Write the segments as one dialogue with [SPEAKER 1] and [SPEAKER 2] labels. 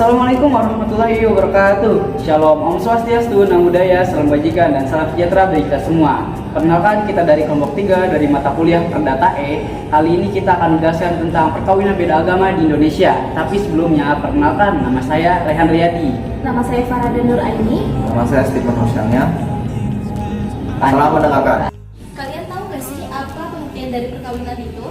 [SPEAKER 1] Assalamualaikum warahmatullahi wabarakatuh. Shalom, Om Swastiastu, Namo Buddhaya, Salam Kebajikan, dan salam sejahtera bagi kita semua. Perkenalkan, kita dari kelompok 3 dari mata kuliah Perdata E. Kali ini kita akan menjelaskan tentang perkawinan beda agama di Indonesia. Tapi sebelumnya, perkenalkan, nama saya Rehan Riyadi.
[SPEAKER 2] Nama saya Farada Nur Aini.
[SPEAKER 3] Nama saya Stephen Hosyannya. Selamat mendengarkan.
[SPEAKER 2] Kalian tahu gak sih apa pengertian dari perkawinan itu?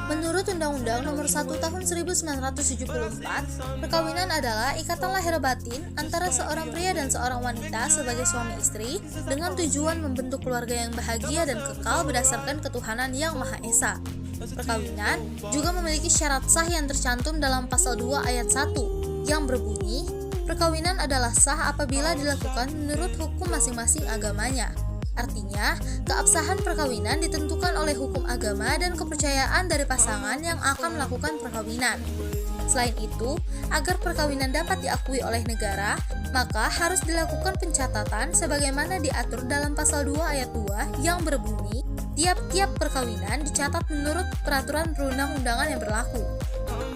[SPEAKER 4] Menurut Undang-Undang Nomor 1 Tahun 1974, perkawinan adalah ikatan lahir batin antara seorang pria dan seorang wanita sebagai suami istri dengan tujuan membentuk keluarga yang bahagia dan kekal berdasarkan ketuhanan Yang Maha Esa. Perkawinan juga memiliki syarat sah yang tercantum dalam pasal 2 ayat 1 yang berbunyi, perkawinan adalah sah apabila dilakukan menurut hukum masing-masing agamanya. Artinya, keabsahan perkawinan ditentukan oleh hukum agama dan kepercayaan dari pasangan yang akan melakukan perkawinan. Selain itu, agar perkawinan dapat diakui oleh negara, maka harus dilakukan pencatatan sebagaimana diatur dalam pasal 2 ayat 2 yang berbunyi, tiap-tiap perkawinan dicatat menurut peraturan perundang-undangan yang berlaku.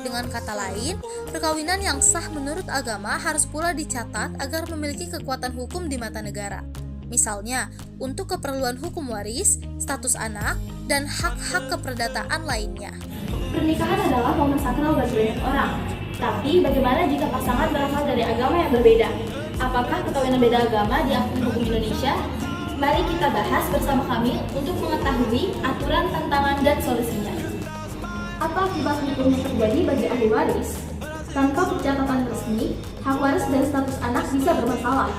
[SPEAKER 4] Dengan kata lain, perkawinan yang sah menurut agama harus pula dicatat agar memiliki kekuatan hukum di mata negara. Misalnya, untuk keperluan hukum waris, status anak, dan hak-hak keperdataan lainnya.
[SPEAKER 2] Pernikahan adalah momen sakral bagi banyak orang. Tapi bagaimana jika pasangan berasal dari agama yang berbeda? Apakah perkawinan beda agama diampuni hukum Indonesia? Mari kita bahas bersama kami untuk mengetahui aturan, tantangan, dan solusinya. Apa akibat hukum yang terjadi bagi ahli waris? Tanpa pencatatan resmi, hak waris dan status anak bisa bermasalah.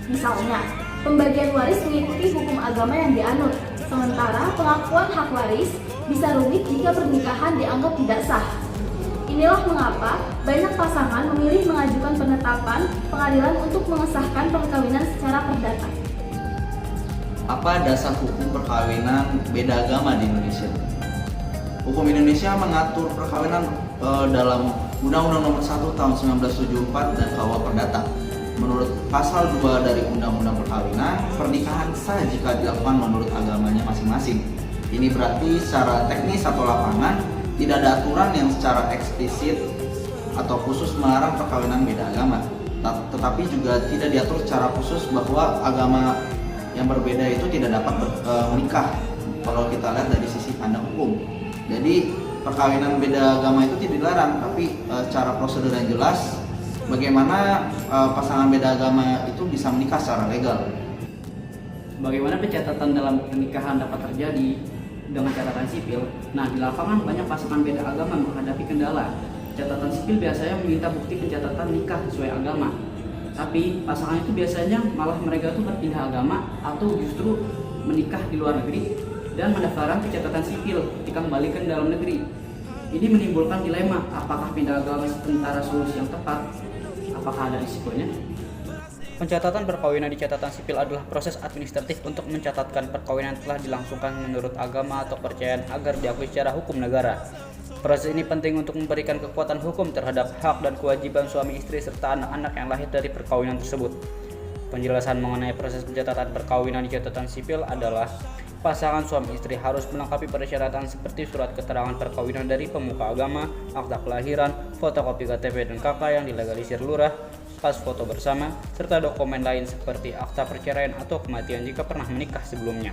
[SPEAKER 2] Misalnya, pembagian waris mengikuti hukum agama yang dianut, sementara pengakuan hak waris bisa rumit jika pernikahan dianggap tidak sah. Inilah mengapa banyak pasangan memilih mengajukan penetapan pengadilan untuk mengesahkan perkawinan secara perdata.
[SPEAKER 3] Apa dasar hukum perkawinan beda agama di Indonesia? Hukum Indonesia mengatur perkawinan dalam Undang-Undang Nomor 1 Tahun 1974 dan KUA Perdata. Menurut pasal 2 dari Undang-Undang Perkawinan, pernikahan sah jika dilakukan menurut agamanya masing-masing. Ini berarti secara teknis atau lapangan tidak ada aturan yang secara eksplisit atau khusus melarang perkawinan beda agama. Tetapi juga tidak diatur secara khusus bahwa agama yang berbeda itu tidak dapat menikah. Kalau kita lihat dari sisi pandang hukum, jadi perkawinan beda agama itu tidak dilarang, tapi secara prosedur yang jelas bagaimana pasangan beda agama itu bisa menikah secara legal.
[SPEAKER 1] Bagaimana pencatatan dalam pernikahan dapat terjadi dengan catatan sipil? Nah, di lapangan banyak pasangan beda agama menghadapi kendala. Catatan sipil biasanya meminta bukti pencatatan nikah sesuai agama. Tapi pasangan itu biasanya malah mereka itu berpindah agama atau justru menikah di luar negeri dan mendaftarkan pencatatan sipil ketika kembali ke dalam negeri. Ini menimbulkan dilema, apakah pindah agama sementara solusi yang tepat? Apakah ada risikonya? Pencatatan perkawinan di catatan sipil adalah proses administratif untuk mencatatkan perkawinan telah dilangsungkan menurut agama atau kepercayaan agar diakui secara hukum negara. Proses ini penting untuk memberikan kekuatan hukum terhadap hak dan kewajiban suami istri serta anak-anak yang lahir dari perkawinan tersebut. Penjelasan mengenai proses pencatatan perkawinan di catatan sipil adalah pasangan suami istri harus melengkapi persyaratan seperti surat keterangan perkawinan dari pemuka agama, akta kelahiran, fotokopi KTP dan KK yang dilegalisir lurah, pas foto bersama, serta dokumen lain seperti akta perceraian atau kematian jika pernah menikah sebelumnya.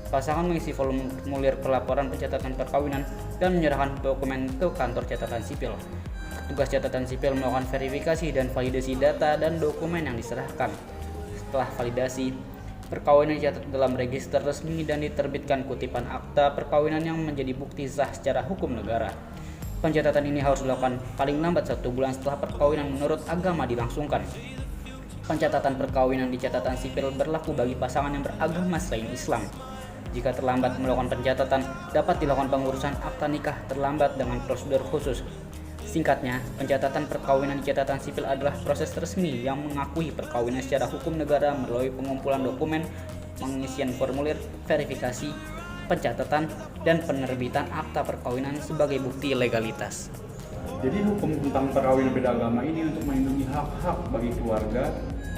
[SPEAKER 1] Pasangan mengisi formulir pelaporan pencatatan perkawinan dan menyerahkan dokumen ke kantor catatan sipil. Tugas catatan sipil melakukan verifikasi dan validasi data dan dokumen yang diserahkan. Setelah validasi, perkawinan dicatat dalam register resmi dan diterbitkan kutipan akta perkawinan yang menjadi bukti sah secara hukum negara. Pencatatan ini harus dilakukan paling lambat 1 bulan setelah perkawinan menurut agama dilangsungkan. Pencatatan perkawinan di catatan sipil berlaku bagi pasangan yang beragama selain Islam. Jika terlambat melakukan pencatatan, dapat dilakukan pengurusan akta nikah terlambat dengan prosedur khusus. Singkatnya, pencatatan perkawinan di catatan sipil adalah proses resmi yang mengakui perkawinan secara hukum negara melalui pengumpulan dokumen, pengisian formulir, verifikasi, pencatatan, dan penerbitan akta perkawinan sebagai bukti legalitas.
[SPEAKER 5] Jadi hukum tentang perkawinan beda agama ini untuk melindungi hak-hak bagi keluarga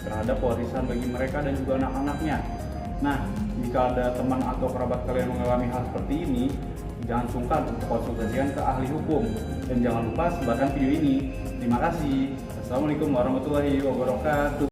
[SPEAKER 5] terhadap warisan bagi mereka dan juga anak-anaknya. Nah, jika ada teman atau kerabat kalian mengalami hal seperti ini, jangan sungkan untuk konsultasikan ke ahli hukum dan jangan lupa sebarkan video ini Terima kasih. Assalamualaikum warahmatullahi wabarakatuh.